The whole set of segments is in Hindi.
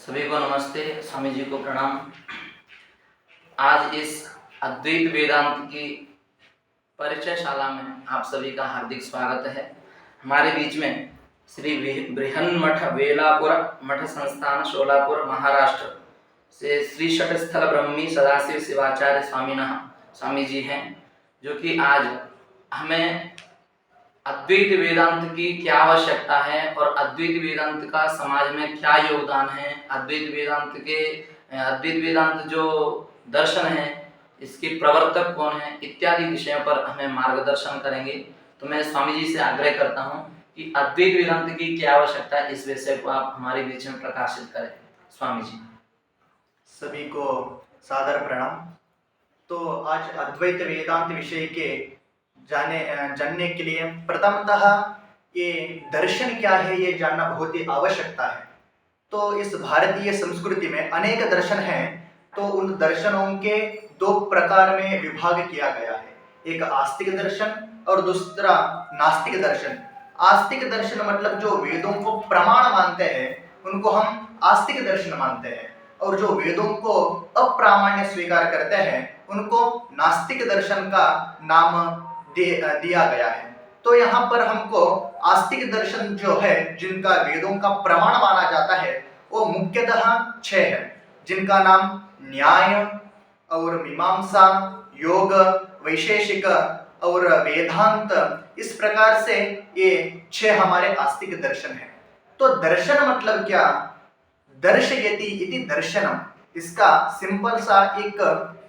सभी को नमस्ते, स्वामी जी को प्रणाम। आज इस अद्वैत वेदांत की परिचयशाला में आप सभी का हार्दिक स्वागत है। हमारे बीच में श्री बृहन्मठ वेलापुर मठ संस्थान शोलापुर महाराष्ट्र से श्री षटस्थल ब्रह्मी सदाशिव शिवाचार्य स्वामी जी हैं, जो कि आज हमें अद्वैत वेदांत की क्या आवश्यकता है और अद्वैत वेदांत का समाज में क्या योगदान है, अद्वैत वेदांत जो दर्शन है इसके प्रवर्तक कौन है इत्यादि विषयों पर हमें मार्गदर्शन करेंगे। तो मैं स्वामी जी से आग्रह करता हूं कि अद्वैत वेदांत की क्या आवश्यकता है, इस विषय को आप हमारे बीच में प्रकाशित करें। स्वामी जी। सभी को सादर प्रणाम। तो आज अद्वैत वेदांत विषय के जानने के लिए प्रथमतः ये दर्शन क्या है ये जानना बहुत ही आवश्यकता है। तो इस भारतीय संस्कृति में अनेक दर्शन हैं, तो उन दर्शनों के दो प्रकार में विभाग किया गया है, एक आस्तिक दर्शन और दूसरा नास्तिक दर्शन। आस्तिक दर्शन मतलब जो वेदों को प्रमाण मानते हैं उनको हम आस्तिक दर्शन मानते हैं, और जो वेदों को अप्रामाण्य स्वीकार करते हैं उनको नास्तिक दर्शन का नाम दिया गया है। तो यहाँ पर हमको आस्तिक दर्शन जो है, जिनका वेदों का प्रमाण माना जाता है, वो मुख्यतः 6 है, जिनका नाम न्याय और मीमांसा, योग, वैशेषिक और वेदांत। इस प्रकार से ये 6 हमारे आस्तिक दर्शन है। तो दर्शन मतलब क्या? दर्शयति इति दर्शनम, इसका सिंपल सा एक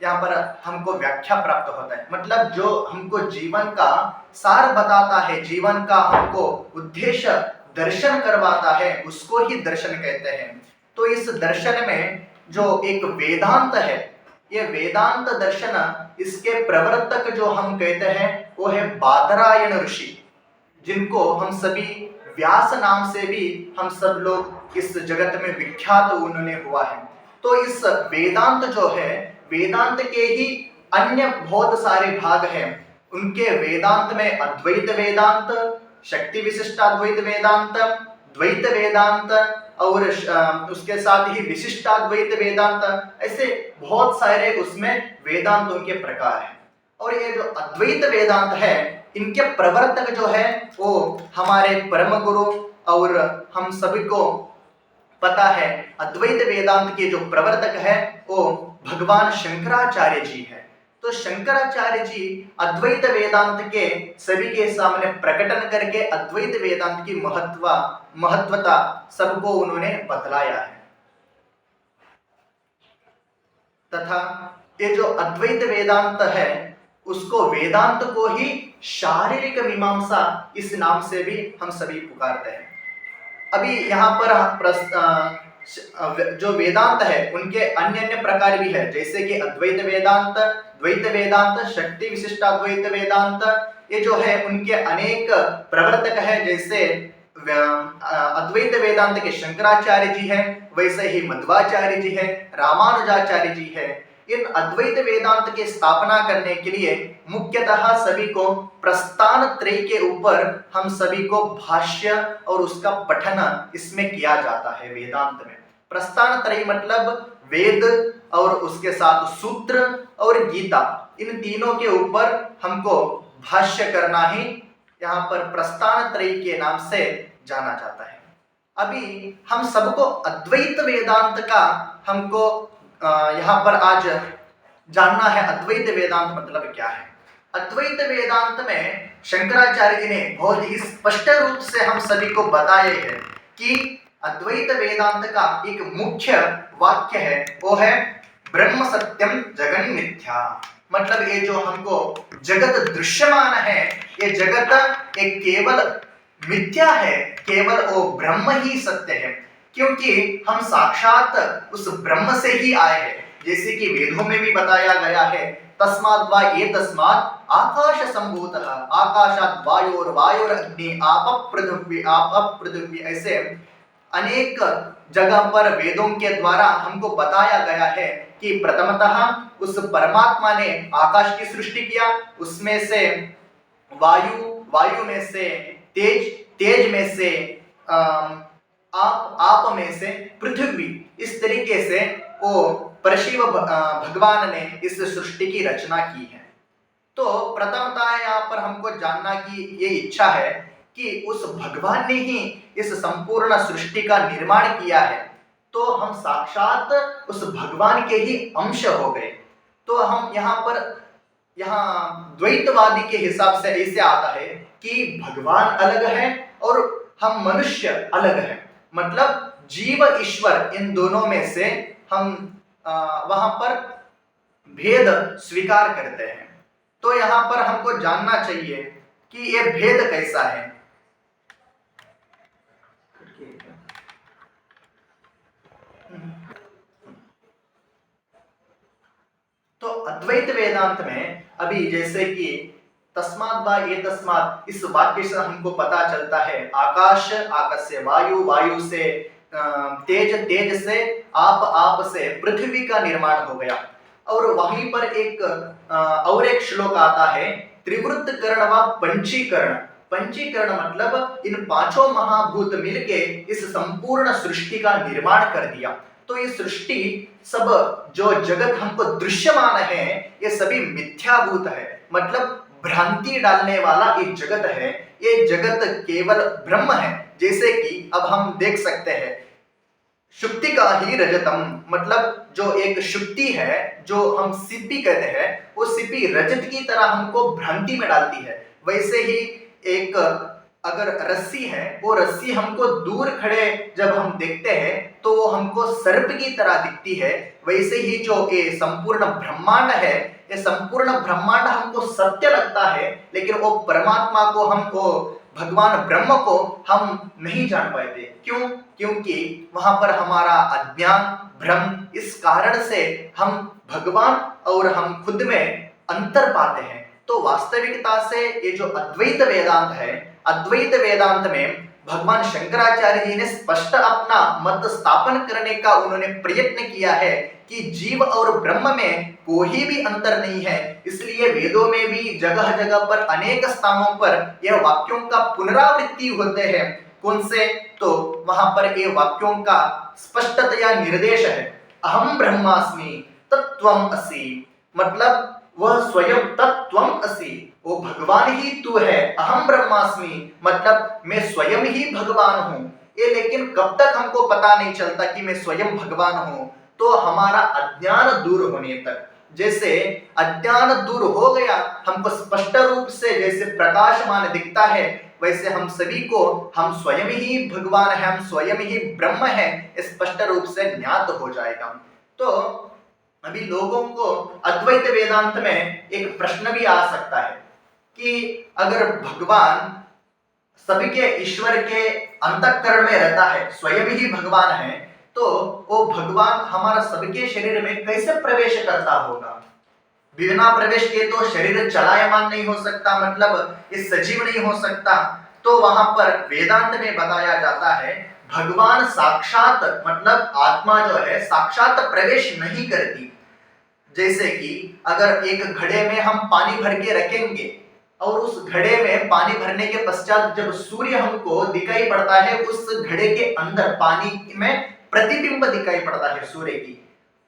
यहाँ पर हमको व्याख्या प्राप्त होता है। मतलब जो हमको जीवन का सार बताता है, जीवन का हमको उद्देश्य दर्शन करवाता है, उसको ही दर्शन कहते हैं। तो इस दर्शन में जो एक वेदांत है, ये वेदांत दर्शन, इसके प्रवर्तक जो हम कहते हैं वो है बादरायण ऋषि, जिनको हम सभी व्यास नाम से भी हम सब लोग इस जगत में विख्यात उन्होंने हुआ है। तो इस वेदांत जो है, वेदांत के ही अन्य बहुत सारे भाग हैं। उनके वेदांत में अद्वैत वेदांत, शक्ति विशिष्टाद्वैत वेदांत, द्वैत वेदांत और उसके साथ ही विशिष्टाद्वैत वेदांत, ऐसे बहुत सारे उसमें वेदांतों के प्रकार हैं। और ये जो अद्वैत वेदांत है, इनके प्रवर्तक जो है वो हमारे परम गुरु, और हम सभी को पता है अद्वैत वेदांत के जो प्रवर्तक है वो भगवान शंकराचार्य जी है। तो शंकराचार्य जी अद्वैत वेदांत के सभी के सामने प्रकटन करके अद्वैत वेदांत की महत्वता सबको उन्होंने बतलाया है। तथा ये जो अद्वैत वेदांत है, उसको वेदांत को ही शारीरिक मीमांसा इस नाम से भी हम सभी पुकारते हैं। अभी यहाँ पर जो वेदांत है उनके अन्य अन्य प्रकार भी है, जैसे कि अद्वैत वेदांत, द्वैत वेदांत, शक्ति विशिष्टाद्वैत वेदांत। ये जो है उनके अनेक प्रवर्तक है, जैसे अद्वैत वेदांत के शंकराचार्य जी हैं, वैसे ही मध्वाचार्य जी हैं, रामानुजाचार्य जी हैं। इन अद्वैत वेदांत की स्थापना करने के लिए मुख्यतः सभी को प्रस्थान त्रय के ऊपर हम सभी को भाष्य और उसका पठन इसमें किया जाता है। वेदांत में प्रस्थान त्रय मतलब वेद और उसके साथ सूत्र और गीता, इन तीनों के ऊपर हमको भाष्य करना ही यहाँ पर प्रस्थान त्रय के नाम से जाना जाता है। अभी हम सबको अद्वैत वेदांत का हमको यहाँ पर आज जानना है। अद्वैत वेदांत मतलब क्या है? अद्वैत वेदांत में शंकराचार्य जी ने बहुत ही स्पष्ट रूप से हम सभी को बताए हैं कि अद्वैत वेदांत का एक मुख्य वाक्य है, वो है ब्रह्म सत्यम जगन मिथ्या। मतलब ये जो हमको जगत दृश्यमान है, ये जगत एक केवल मिथ्या है, केवल वो ब्रह्म ही सत्य है, क्योंकि हम साक्षात उस ब्रह्म से ही आए हैं। जैसे कि वेदों में भी बताया गया है, तस्माद् वा ये तस्मात् आकाश संभूतः आकाशात् वायोर वायोर अग्नि आप पृथ्वी, ऐसे अनेक जगह पर वेदों के द्वारा हमको बताया गया है कि प्रथमतः उस परमात्मा ने आकाश की सृष्टि किया, उसमें से वायु में से तेज में से आप में से पृथ्वी, इस तरीके से वो परशिव भगवान ने इस सृष्टि की रचना की है। तो प्रथमतः यहाँ पर हमको जानना की ये इच्छा है कि उस भगवान ने ही इस संपूर्ण सृष्टि का निर्माण किया है, तो हम साक्षात उस भगवान के ही अंश हो गए। तो हम यहाँ द्वैतवादी के हिसाब से ऐसे आता है कि भगवान अलग है और हम मनुष्य अलग है, मतलब जीव ईश्वर इन दोनों में से हम वहां पर भेद स्वीकार करते हैं। तो यहाँ पर हमको जानना चाहिए कि ये भेद कैसा है। तो अद्वैत वेदांत में अभी जैसे कि तस्मात् वा एतस्मात्, इस वाक्य से हमको पता चलता है आकाश, आकाश से वायु, वायु से तेज, तेज से आप से पृथ्वी का निर्माण हो गया। और वहीं पर और एक श्लोक आता है त्रिवृत्त कर्ण व पंचीकरण। पंचीकरण मतलब इन पांचों महाभूत मिलके इस संपूर्ण सृष्टि का निर्माण कर दिया। तो ये सृष्टि सब जो जगत हमको दृश्यमान है ये सभी मिथ्याभूत है, मतलब भ्रांति डालने वाला ये जगत है। ये जगत केवल ब्रह्म है। जैसे कि अब हम देख सकते हैं शुक्ति का ही रजतम, मतलब जो एक शुक्ति है, जो हम सिपी कहते हैं, वो सिपी रजत की तरह हमको भ्रांति में डालती है। वैसे ही एक अगर रस्सी है, वो रस्सी हमको दूर खड़े जब हम देखते हैं तो वो हमको सर्प की तरह दिखती है। वैसे ही जो ये संपूर्ण ब्रह्मांड है, ये संपूर्ण ब्रह्मांड हमको सत्य लगता है, लेकिन वो परमात्मा को, हमको भगवान ब्रह्म को हम नहीं जान पाते। क्यों? क्योंकि वहां पर हमारा अज्ञान, भ्रम, इस कारण से हम भगवान और हम खुद में अंतर पाते हैं। तो वास्तविकता से ये जो अद्वैत वेदांत है, अद्वैत वेदांत में भगवान शंकराचार्य जी ने स्पष्ट अपना मत स्थापन करने का उन्होंने प्रयत्न किया है कि जीव और ब्रह्म में कोई भी अंतर नहीं है। इसलिए वेदों में भी जगह जगह पर अनेक स्थानों पर यह वाक्यों का पुनरावृत्ति होते हैं। कौन से? तो वहां पर ये वाक्यों का स्पष्टतया निर्देश है, अहम ब्रह्मास्मि तत्त्वम् असि, मतलब वह स्वयं तत्त्वम् असि, वो भगवान ही तू है। अहम ब्रह्मास्मि मतलब मैं स्वयं ही भगवान हूं। ये लेकिन कब तक हमको पता नहीं चलता कि मैं स्वयं भगवान हूं? तो हमारा अज्ञान दूर होने तक। जैसे अज्ञान दूर हो गया, हमको स्पष्ट रूप से जैसे प्रकाशमान दिखता है, वैसे हम सभी को हम स्वयं ही भगवान है, हम स्वयं ही ब्रह्म है, स्पष्ट रूप से ज्ञात हो जाएगा। तो अभी लोगों को अद्वैत वेदांत में एक प्रश्न भी आ सकता है कि अगर भगवान सभी के ईश्वर के अंतःकरण में रहता है, स्वयं ही भगवान है, तो वो भगवान हमारा सबके शरीर में कैसे प्रवेश करता होगा? बिना प्रवेश के तो शरीर चलायमान नहीं हो सकता, मतलब ये सजीव नहीं हो सकता। तो वहां पर वेदांत में बताया जाता है भगवान साक्षात, मतलब आत्मा जो है साक्षात प्रवेश नहीं करती। जैसे कि अगर एक घड़े में हम पानी भर के रखेंगे और उस घड़े में पानी भरने के पश्चात जब सूर्य हमको दिखाई पड़ता है, उस घड़े के अंदर पानी में प्रतिबिंब दिखाई पड़ता है सूर्य की,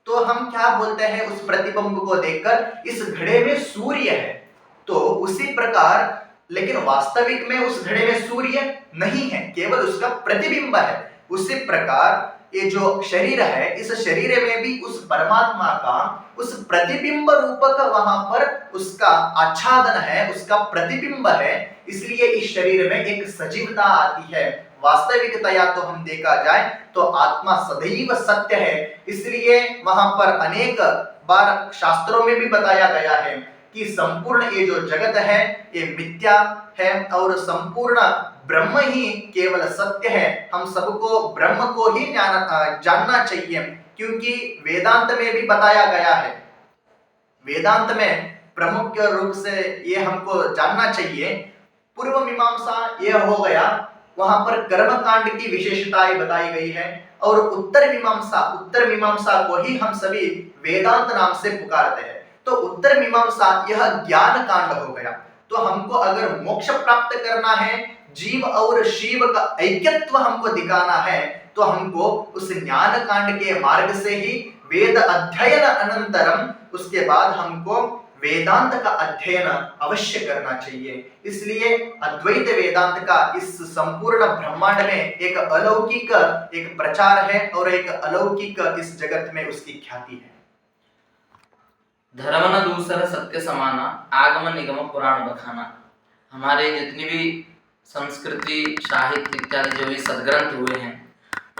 तो हम क्या बोलते हैं उस प्रतिबिंब को देखकर, इस घड़े में सूर्य है। तो उसी प्रकार, लेकिन वास्तविक में उस घड़े में सूर्य नहीं है, केवल उसका प्रतिबिंब है। उसी प्रकार ये जो शरीर है, इस शरीर में भी उस परमात्मा का उस प्रतिबिंब रूपक वहां पर उसका आच्छादन है, उसका प्रतिबिंब है। इसलिए इस शरीर में एक सजीवता आती है। वास्तविकता तो हम देखा जाए तो आत्मा सदैव सत्य है। इसलिए वहां पर अनेक बार शास्त्रों में भी बताया गया है कि संपूर्ण ये जो जगत है ये मिथ्या है और संपूर्ण ब्रह्म ही केवल सत्य है। हम सबको ब्रह्म को ही जानना चाहिए, क्योंकि वेदांत में भी बताया गया है। वेदांत में प्रमुख रूप से ये हमको जानना चाहिए, पूर्व मीमांसा यह हो गया, वहां पर कर्म कांड की विशेषताएं बताई गई है, और उत्तर मीमांसा को ही हम सभी वेदांत नाम से पुकारते हैं। तो उत्तर मीमांसा यह ज्ञान कांड हो गया। तो हमको अगर मोक्ष प्राप्त करना है, जीव और शिव का ऐक्यत्व हमको दिखाना है, तो हमको उस ज्ञान कांड के मार्ग से ही वेद अध्ययन अनंतरम उसके बाद हमको वेदांत का अध्ययन अवश्य करना चाहिए। इसलिए अद्वैत वेदांत का इस संपूर्ण ब्रह्मांड में एक अलौकिक एक प्रचार है और एक अलौकिक इस जगत में उसकी ख्याति है। धर्म न दूसरा सत्य समाना, आगम निगम पुराण बखाना। हमारे जितनी भी संस्कृति साहित्य इत्यादि जो भी सदग्रंथ हुए हैं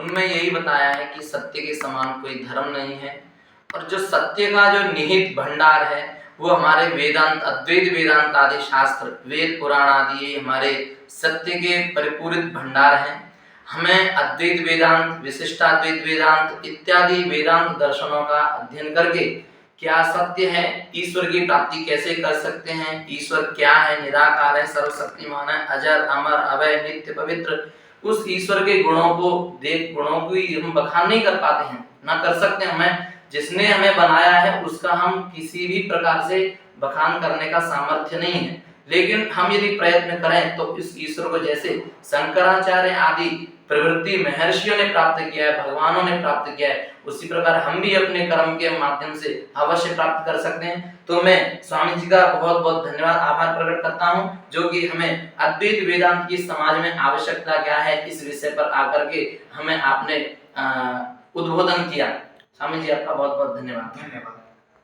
उनमें यही बताया है कि सत्य के समान कोई धर्म नहीं है, और जो सत्य का जो निहित भंडार है वो हमारे वेदांत अद्वैत वेदांत आदि शास्त्र वेद पुराण आदि ये हमारे सत्य के परिपूरित भंडार हैं। हमें अद्वैत वेदांत विशिष्टाद्वैत वेदांत इत्यादि वेदांत दर्शनों का अध्ययन करके क्या सत्य है, ईश्वर की प्राप्ति कैसे कर सकते हैं, ईश्वर क्या है, निराकार है, सर्वशक्तिमान है, अजर अमर अभय नित्य पवित्र, उस ईश्वर के गुणों को देख गुणों की हम बखान नहीं कर पाते हैं, ना कर सकते। हमें जिसने हमें बनाया है उसका हम किसी भी प्रकार से बखान करने का सामर्थ्य नहीं है, लेकिन हम यदि प्रयत्न करें तो इस ईश्वर को जैसे शंकराचार्य आदि प्रवृत्ति महर्षियों ने प्राप्त किया है, भगवानों ने प्राप्त किया है, उसी प्रकार हम भी अपने कर्म के माध्यम से अवश्य प्राप्त कर सकते हैं। तो मैं स्वामी जी का बहुत बहुत धन्यवाद आभार प्रकट करता हूं, जो कि हमें अद्वैत वेदांत की समाज में आवश्यकता क्या है इस विषय पर आकर के हमें आपने उद्बोधन किया। स्वामी जी आपका बहुत बहुत धन्यवाद। धन्यवाद।